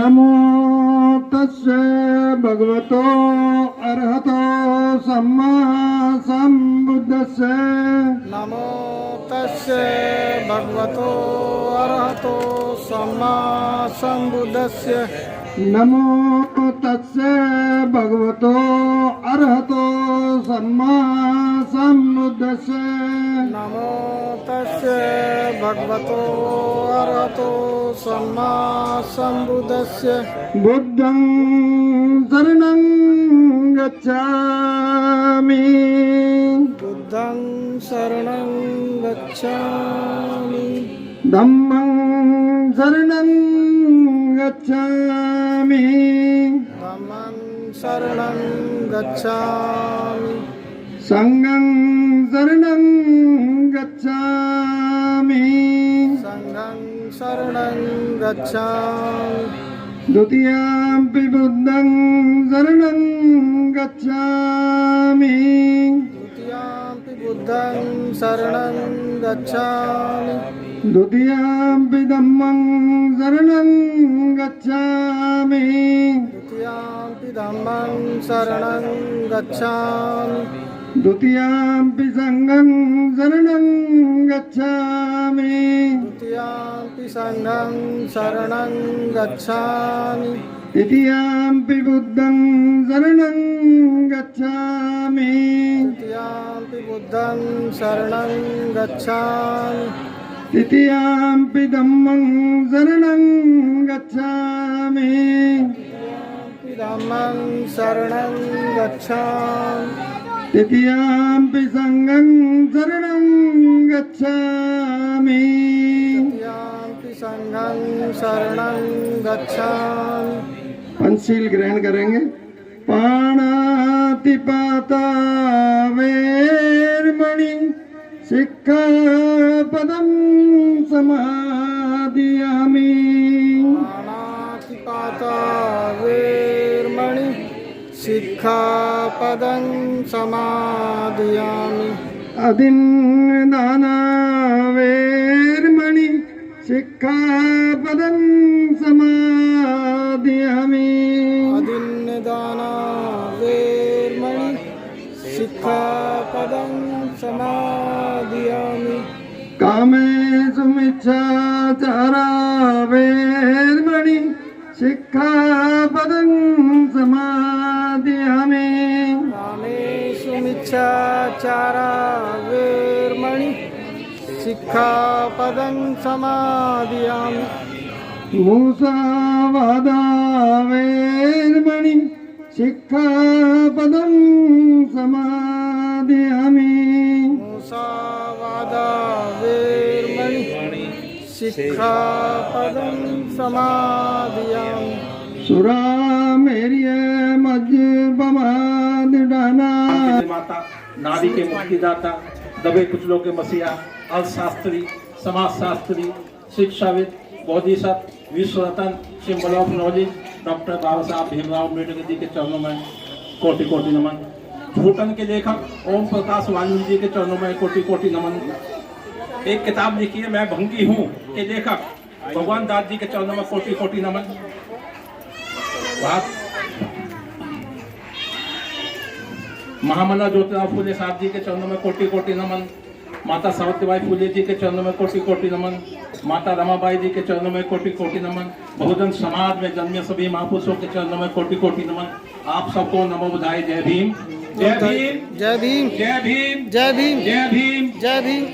नमो तस्से भगवतो अरहतो सम्मा सम्बुद्धस्से नमो तस्से भगवतो अरहतो सम्मा सम्बुद्धस्य नमो तस्से भगवतो अरहतो सम्मा सम्बुद्धस्से नमो तस्से भगवतो अरहतो सम्मा सम्बुद्धस्य बुद्धं शरणं गच्छामि बुद्धं शरणं गच्छामि धम्मं शरणं गच्छामि धम्मं शरणं गच्छामि संघं शरणं गच्छामि संघं शरणं गच्छामि द्वितीयंपि बुद्धं शरणं गच्छामि द्वितीयंपि बुद्धं शरणं गच्छामि द्वितीयंपि धम्मं शरणं गच्छामि द्वितीयंपि धम्मं शरणं गच्छामि द्वितीयंपि संघं शरणं गच्छामि द्वितीयंपि संघं शरणं गच्छामि तृतीयंपि बुद्धं शरणं गच्छामि तृतीयंपि बुद्धं शरणं गच्छामि तृतीयंपि धम्मं शरणं गच्छामि तृतीयंपि धम्मं शरणं गच्छामि तृतीयंपि संघं शरणं गच्छामि तृतीयंपि संघं शरणं गच्छामि पंचशील ग्रहण करेंगे। पाणातिपाता वेरमणि सिक्खापदं समादियामि पाणातिपाता वेरमणि सिक्खापदं समादियामि अदिन्नदाना वेरमणि सिक्खापदं समादियामि अदिन्नदाना वेरमणि सिक्खापदं समादियामि कामेषु मिच्छाचारा वेरमणि सिक्खापदं समादियामि कामेषु मिच्छाचारा वेरमणि सिक्खापदं समादियामि मुसावादा वेरमणि सिक्खापदं समादियामि मुसावादा वेरमणि सिक्खापदं समादियामि सुरामेर्य मज्जपमादिडाना माता नारी के मुक्तिदाता दबे कुचलों के मसीहा अर्थशास्त्री समाजशास्त्री शिक्षाविद बौद्धिसत्व विश्व रत्न सिंबल ऑफ नॉलेज डॉक्टर बाबा साहब भीमराव अम्बेडकर जी के चरणों में कोटि कोटि नमन। भूटन के लेखक ओम प्रकाश वाल्मीकि जी के चरणों में कोटि कोटि नमन। एक किताब लिखी है मैं भंगी हूँ के लेखक भगवान दास जी के चरणों में कोटि कोटि नमन। महामना ज्योतिराव फूले साहब जी के चरणों में कोटि कोटि नमन। माता सावित्रीबाई फूले जी के चरणों में कोटि कोटि नमन। माता रमाबाई जी के चरणों में कोटि कोटि नमन। बहुजन समाज में जन्मे सभी महापुरुषों के चरणों में कोटि कोटि नमन। आप सबको नमो बुधाई। जय भीम जय भीम जय भीम जय भीम जय भीम जय भीम जय भीम।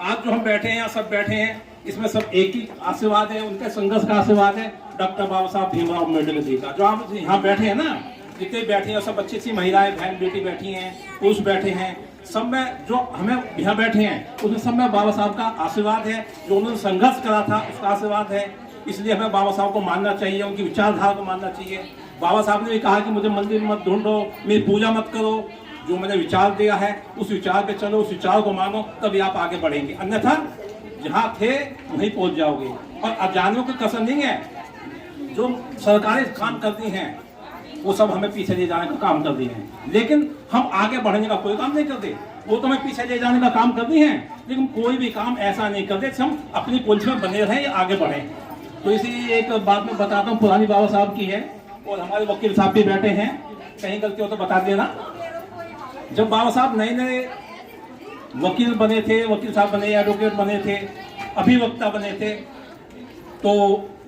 आज जो हम बैठे हैं सब बैठे हैं इसमें सब एक ही आशीर्वाद है, उनके संघर्ष का आशीर्वाद है डॉक्टर बाबा साहब भीमराव अम्बेडकर जी का। जो आप यहाँ बैठे हैं ना, जितने बैठे हैं सब अच्छी अच्छी महिलाएं बहन बेटी बैठी हैं, पुरुष बैठे हैं, सब में जो हमें यहाँ बैठे हैं उसमें सब में बाबा साहब का आशीर्वाद है। जो उन्होंने संघर्ष करा था उसका आशीर्वाद है। इसलिए हमें बाबा साहब को मानना चाहिए, उनकी विचारधारा को मानना चाहिए। बाबा साहब ने भी कहा कि मुझे मंदिर मत ढूंढो, मेरी पूजा मत करो, जो मैंने विचार दिया है उस विचार पे चलो, उस विचार को मानो, तभी आप आगे बढ़ेंगे। अन्यथा जहाँ थे वहीं पहुंच जाओगे। और अजानियों की कसर नहीं है, जो सरकारें काम करती हैं वो सब हमें पीछे ले जाने का काम करती हैं, लेकिन हम आगे बढ़ने का कोई काम नहीं करते। वो तो हमें पीछे ले जाने का काम करती हैं, लेकिन कोई भी काम ऐसा नहीं करते हम अपनी पुंछ में बने रहें या आगे बढ़ें। तो इसी एक बात मैं बताता हूँ, पुरानी बाबा साहब की है और हमारे वकील साहब भी बैठे हैं, कहीं गलती हो तो बता देना। जब बाबा साहब नए नए वकील बने थे, वकील साहब बने, एडवोकेट बने थे, अभिवक्ता बने थे, तो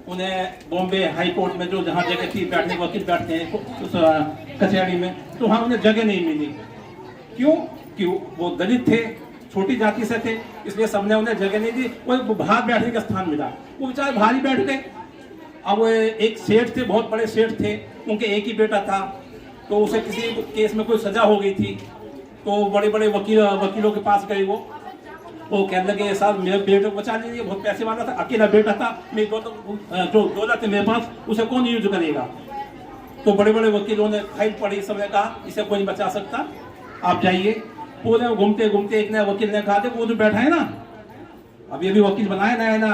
उन्हें बॉम्बे हाई कोर्ट में जो जहाँ जगह थी बैठने, वकील बैठते हैं उस कचहरी में, तो वहाँ उन्हें जगह नहीं मिली। क्यों? क्यों? वो दलित थे, छोटी जाति से थे, इसलिए सबने उन्हें जगह नहीं दी, वो बाहर बैठने का स्थान मिला, वो बेचारे बाहर ही बैठ गए। अब एक सेठ थे, बहुत बड़े सेठ थे, उनके एक ही बेटा था, तो उसे किसी केस में कोई सजा हो गई थी, तो बड़े बड़े वकीलों के पास गए। वो कहने लगे साहब मेरे बेटे को बचा लीजिए, बहुत पैसे वाला था, अकेला बेटा था, मेरी जो दौलत है मेरे पास उसे कौन यूज करेगा। तो बड़े बड़े वकीलों ने फाइल पढ़ी, सबने कहा इसे कोई नहीं बचा सकता, आप जाइए। पूरे घूमते घूमते एक नया वकील ने कहा वो जो बैठा है ना, अब ये भी वकील बनाया नया है ना,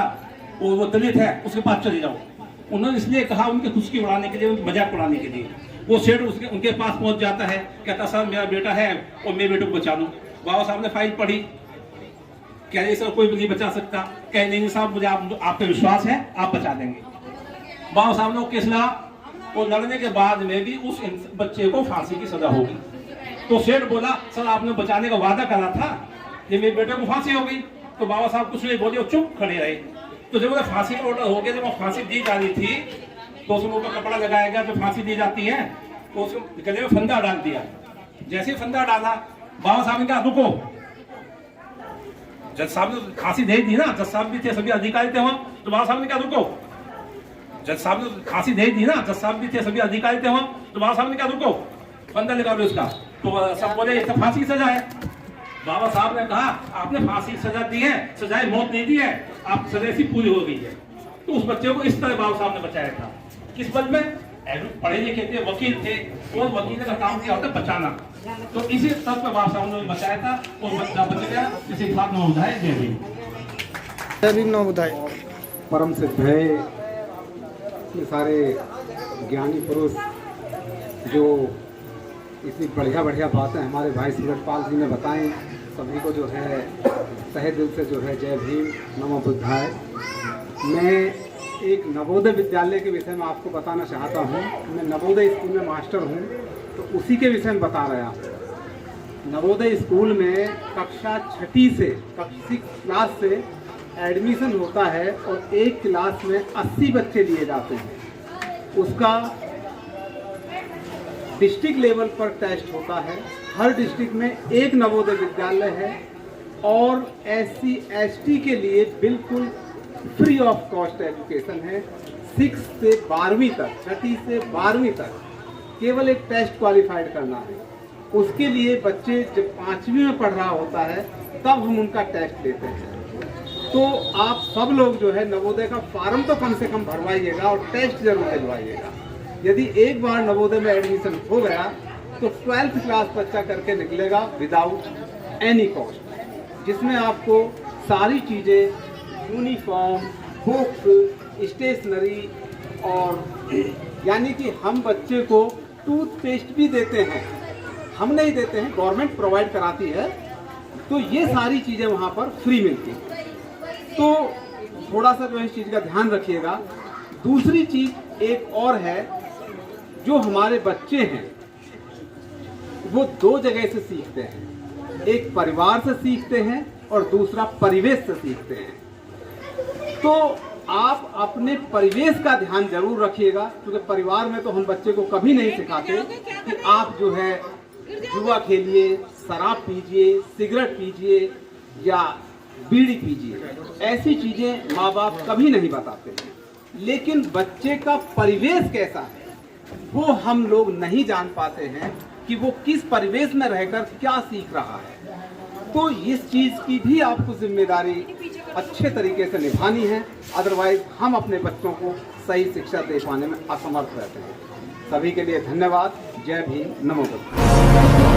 वो दलित है, उसके पास चले जाओ। उन्होंने इसलिए कहा उनकी खुशी उड़ाने के लिए, उनकी मजाक उड़ाने के लिए। वो सेठ उनके पास पहुंच जाता है, कहता साहब मेरा बेटा है और मेरे बेटे को बचा लूं। बाबा साहब ने फाइल पढ़ी, कह रहे सर कोई भी नहीं बचा सकता, कह नहीं साहब मुझे आप पे विश्वास है, आप बचा देंगे। बाबा साहब ने केस लड़ा और लड़ने के बाद में भी उस बच्चे को फांसी की सजा होगी। तो सेठ बोला सर आपने बचाने का वादा करा था, ये मेरे बेटे को फांसी हो गई। तो बाबा साहब कुछ नहीं बोले और चुप खड़े रहे। तो जब फांसी का ऑर्डर हो गया, जब वो फांसी दी जा रही थी तो उसमें ऊपर कपड़ा लगाया गया, जो फांसी दी जाती है, तो उसको गले में फंदा डाल दिया। जैसे ही फंदा डाला, बाबा साहब ने कहा रुको। जज साहब ने फांसी दे दी ना, जज साहब भी थे, सभी अधिकारी थे वहां, तो बाबा साहब ने कहा रुको। जज साहब ने फांसी दे दी ना, जज साहब भी थे, सभी अधिकारी थे वहां, तो बाबा साहब ने कहा रुको, फंदा लगा लो इसका। तो सब बोले ये फांसी की सजा है। बाबा साहब ने कहा आपने फांसी की सजा दी है, सजाए मौत नहीं दी है, आप सजा सी पूरी हो गई है। तो उस बच्चे को इस तरह बाबा साहब ने बचाया था। किस बल में? पढ़े लिखे थे, वकील थे, और वकील का काम क्या होता है बचाना। तो इसी स्तर पर बाबा साहब ने बचाया था और बच्चा बच गया। इसी बात में बधाई, जय भीम। जय भीम, नमो बुद्धाय। परम सिद्ध है ये सारे ज्ञानी पुरुष जो इतनी बढ़िया बढ़िया बातें हमारे भाई सूरजपाल जी ने बताएं। सभी को जो है तहे दिल से जो है जय भीम, नमो बुद्धाय। मैं एक नवोदय विद्यालय के विषय में आपको बताना चाहता हूँ। मैं नवोदय स्कूल में मास्टर हूँ, तो उसी के विषय में बता रहा हूँ। नवोदय स्कूल में कक्षा 6 से कक्षा क्लास से एडमिशन होता है और एक क्लास में 80 बच्चे लिए जाते हैं। उसका डिस्ट्रिक्ट लेवल पर टेस्ट होता है। हर डिस्ट्रिक्ट में एक नवोदय विद्यालय है और SC ST के लिए बिल्कुल फ्री ऑफ कॉस्ट एजुकेशन है। 6 से 12वीं तक, 6 से 12वीं तक केवल एक टेस्ट क्वालिफाइड करना है। उसके लिए बच्चे जब 5वीं में पढ़ रहा होता है तब हम उनका टेस्ट लेते हैं। तो आप सब लोग जो है नवोदय का फॉर्म तो कम से कम भरवाइएगा और टेस्ट जरूर दिलवाइएगा। यदि एक बार नवोदय में एडमिशन हो गया तो 12th क्लास बच्चा करके निकलेगा विदाउट एनी कॉस्ट, जिसमें आपको सारी चीज़ें, यूनिफॉर्म, बुक्स, स्टेशनरी, और यानी कि हम बच्चे को टूथपेस्ट भी देते हैं। हम नहीं देते हैं, गवर्नमेंट प्रोवाइड कराती है। तो ये सारी चीज़ें वहाँ पर फ्री मिलती हैं। तो थोड़ा सा जो है इस चीज़ का ध्यान रखिएगा। दूसरी चीज़ एक और है, जो हमारे बच्चे हैं वो 2 जगह से सीखते हैं। एक परिवार से सीखते हैं और दूसरा परिवेश से सीखते हैं। तो आप अपने परिवेश का ध्यान जरूर रखिएगा, क्योंकि परिवार में तो हम बच्चे को कभी नहीं सिखाते कि आप जो है जुआ खेलिए, शराब पीजिए, सिगरेट पीजिए या बीड़ी पीजिए। ऐसी चीज़ें माँ बाप कभी नहीं बताते हैं। लेकिन बच्चे का परिवेश कैसा है वो हम लोग नहीं जान पाते हैं कि वो किस परिवेश में रहकर क्या सीख रहा है। तो इस चीज़ की भी आपको जिम्मेदारी अच्छे तरीके से निभानी है, अदरवाइज हम अपने बच्चों को सही शिक्षा दे पाने में असमर्थ रहते हैं। सभी के लिए धन्यवाद। जय भीम, नमो बुद्धाय।